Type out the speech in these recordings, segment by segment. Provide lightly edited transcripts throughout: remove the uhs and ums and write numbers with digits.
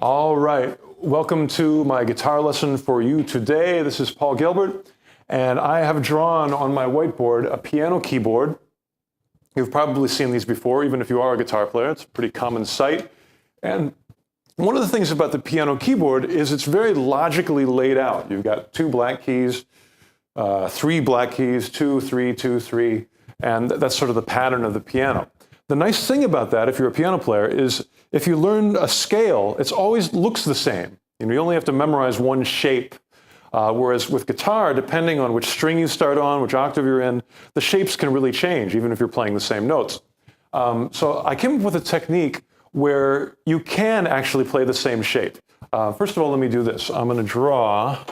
All right, welcome to my guitar lesson for you today. This is Paul Gilbert, and I have drawn on my whiteboard a piano keyboard. You've probably seen these before, even if you are a guitar player. It's a pretty common sight. And one of the things about the piano keyboard is it's very logically laid out. You've got two black keys, three black keys, 2, 3, 2, 3, and that's sort of the pattern of the piano. The nice thing about that, if you're a piano player, is if you learn a scale, it always looks the same. You only have to memorize one shape. Whereas with guitar, depending on which string you start on, which octave you're in, the shapes can really change, even if you're playing the same notes. So I came up with a technique where you can actually play the same shape. First of all, let me do this. I'm going to draw,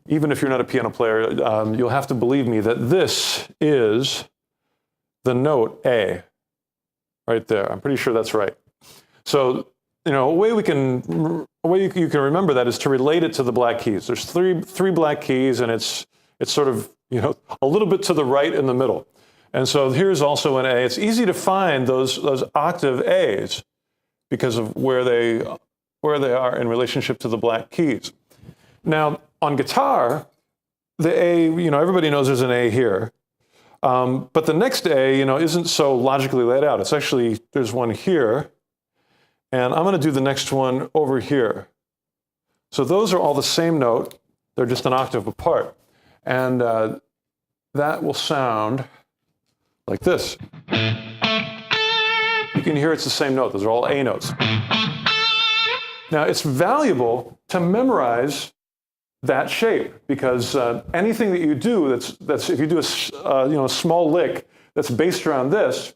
even if you're not a piano player, you'll have to believe me that this is the note A, right there. I'm pretty sure that's right. So, a way you can remember that is to relate it to the black keys. There's three black keys, and it's sort of, a little bit to the right in the middle. And so here's also an A. It's easy to find those octave A's because of where they are in relationship to the black keys. Now, on guitar, the A, everybody knows there's an A here. But the next A, isn't so logically laid out. It's actually, there's one here, and I'm going to do the next one over here. So those are all the same note. They're just an octave apart. And that will sound like this. You can hear it's the same note. Those are all A notes. Now, it's valuable to memorize that shape, because anything that you do that's if you do a small lick that's based around this,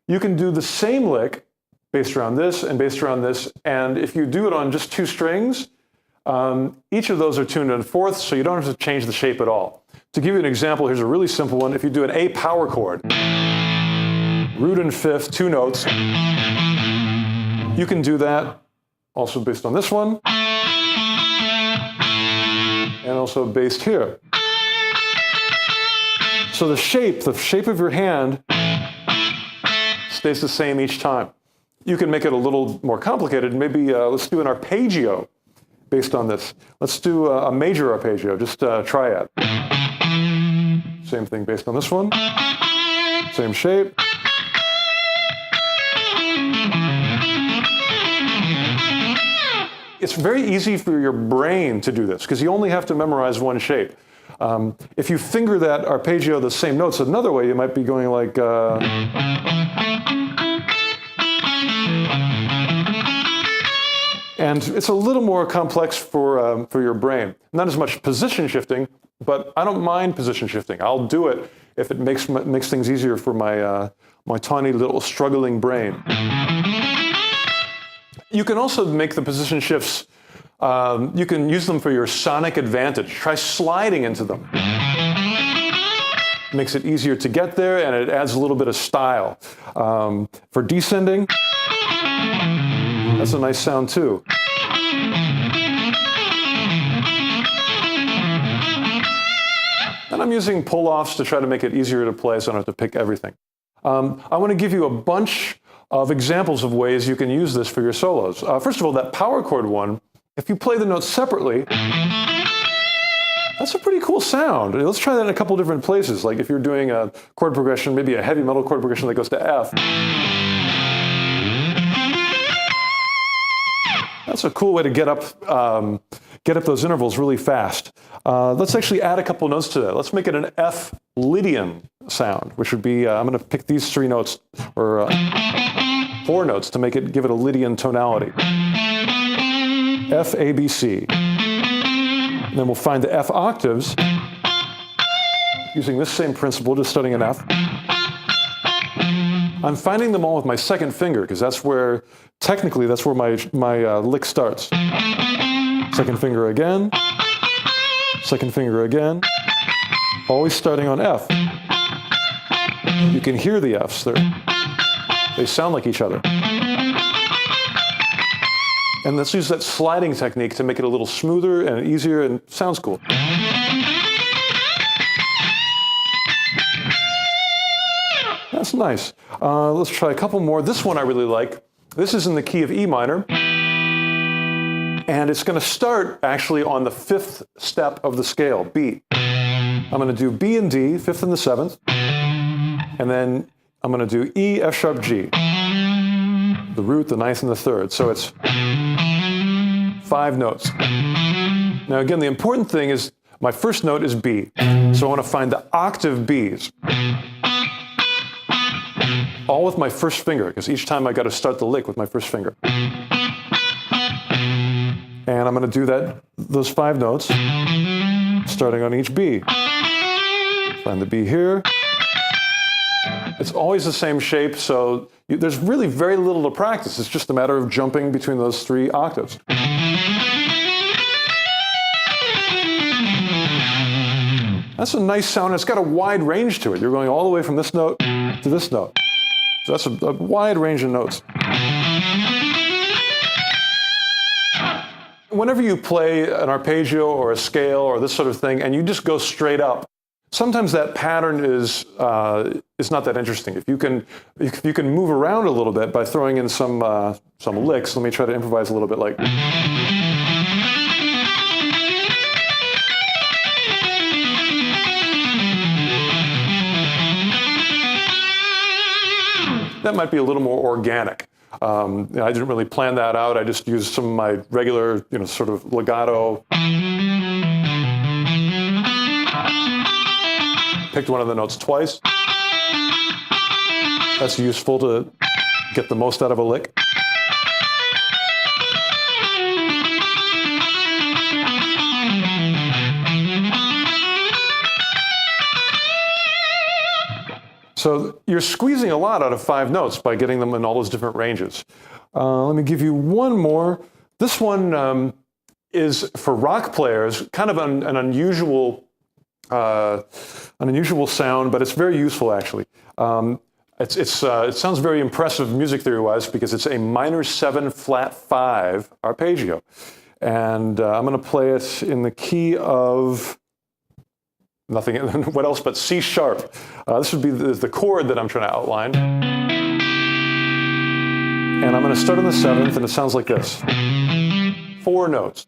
you can do the same lick based around this and based around this, and if you do it on just two strings, each of those are tuned in fourths, so you don't have to change the shape at all. To give you an example, here's a really simple one. If you do an A power chord, root and fifth, two notes, you can do that also based on this one, and also based here. So the shape of your hand stays the same each time. You can make it a little more complicated. Maybe let's do an arpeggio based on this. Let's do a major arpeggio, just triad. Same thing based on this one. Same shape. It's very easy for your brain to do this, because you only have to memorize one shape. If you finger that arpeggio the same notes another way, you might be going like... And it's a little more complex for your brain. Not as much position shifting, but I don't mind position shifting. I'll do it if it makes things easier for my tiny little struggling brain. You can also make the position shifts, you can use them for your sonic advantage. Try sliding into them. Makes it easier to get there, and it adds a little bit of style. For descending, that's a nice sound too. And I'm using pull-offs to try to make it easier to play so I don't have to pick everything. I want to give you a bunch of examples of ways you can use this for your solos. First of all, that power chord one, if you play the notes separately, that's a pretty cool sound. Let's try that in a couple different places. Like if you're doing a chord progression, maybe a heavy metal chord progression that goes to F. That's a cool way to get up those intervals really fast. Let's actually add a couple notes to that. Let's make it an F Lydian sound, which would be, I'm going to pick these three notes, or 4 notes to give it a Lydian tonality. F, A, B, C. And then we'll find the F octaves using this same principle, just starting an F. I'm finding them all with my second finger, because technically that's where my lick starts. Second finger again, second finger again, always starting on F. You can hear the Fs there. They sound like each other. And let's use that sliding technique to make it a little smoother and easier, and sounds cool. That's nice. Let's try a couple more. This one I really like. This is in the key of E minor. And it's going to start actually on the 5th step of the scale, B. I'm going to do B and D, 5th and the 7th. And then I'm going to do E, F sharp, G. The root, the 9th, and the 3rd. So it's 5 notes. Now again, the important thing is my first note is B. So I want to find the octave Bs. All with my first finger, because each time I got to start the lick with my first finger. And I'm going to do those 5 notes, starting on each B. Find the B here. It's always the same shape, so there's really very little to practice. It's just a matter of jumping between those 3 octaves. That's a nice sound. It's got a wide range to it. You're going all the way from this note to this note. So that's a wide range of notes. Whenever you play an arpeggio or a scale or this sort of thing, and you just go straight up, sometimes that pattern is not that interesting. If you can move around a little bit by throwing in some licks. Let me try to improvise a little bit like. That might be a little more organic. I didn't really plan that out. I just used some of my regular, sort of legato. Picked one of the notes twice. That's useful to get the most out of a lick. So you're squeezing a lot out of 5 notes by getting them in all those different ranges. Let me give you one more. This one is for rock players, kind of an unusual sound, but it's very useful actually. It sounds very impressive music theory-wise because it's a minor 7 flat 5 arpeggio, and I'm going to play it in the key of. Nothing, what else but C sharp. This would be the chord that I'm trying to outline. And I'm going to start on the 7th, and it sounds like this. 4 notes.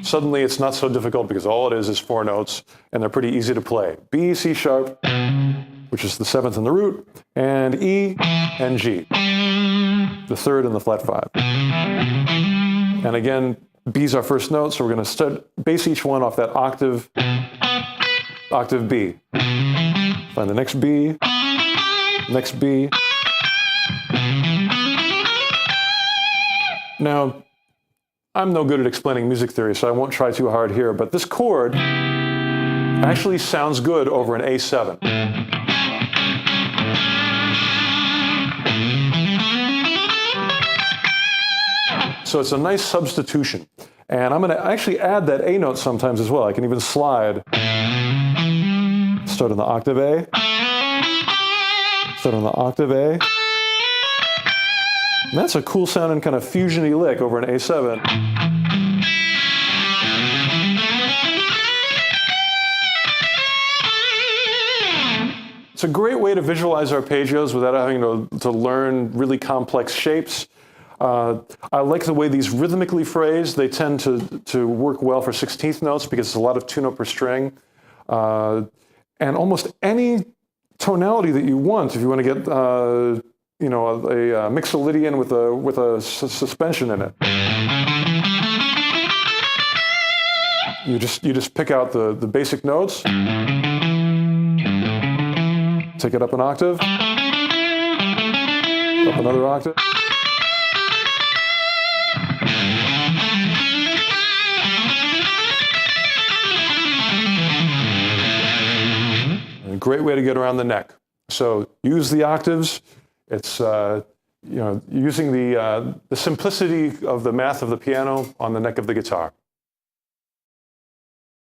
Suddenly it's not so difficult because all it is 4 notes, and they're pretty easy to play. B, C sharp, which is the 7th in the root, and E and G, the 3rd and the flat 5. And again, B's our first note, so we're going to base each one off that octave B. Find the next B, next B. Now, I'm no good at explaining music theory, so I won't try too hard here, but this chord actually sounds good over an A7. So it's a nice substitution. And I'm going to actually add that A note sometimes as well. I can even slide. Start on the octave A. Start on the octave A. And that's a cool sounding kind of fusion-y lick over an A7. It's a great way to visualize arpeggios without having to learn really complex shapes. I like the way these rhythmically phrased. They tend to work well for 16th notes because it's a lot of 2 note per string. And almost any tonality that you want, if you want to get a mixolydian with a suspension in it. You just pick out the basic notes, take it up an octave, up another octave. Great way to get around the neck. So use the octaves. It's using the simplicity of the math of the piano on the neck of the guitar.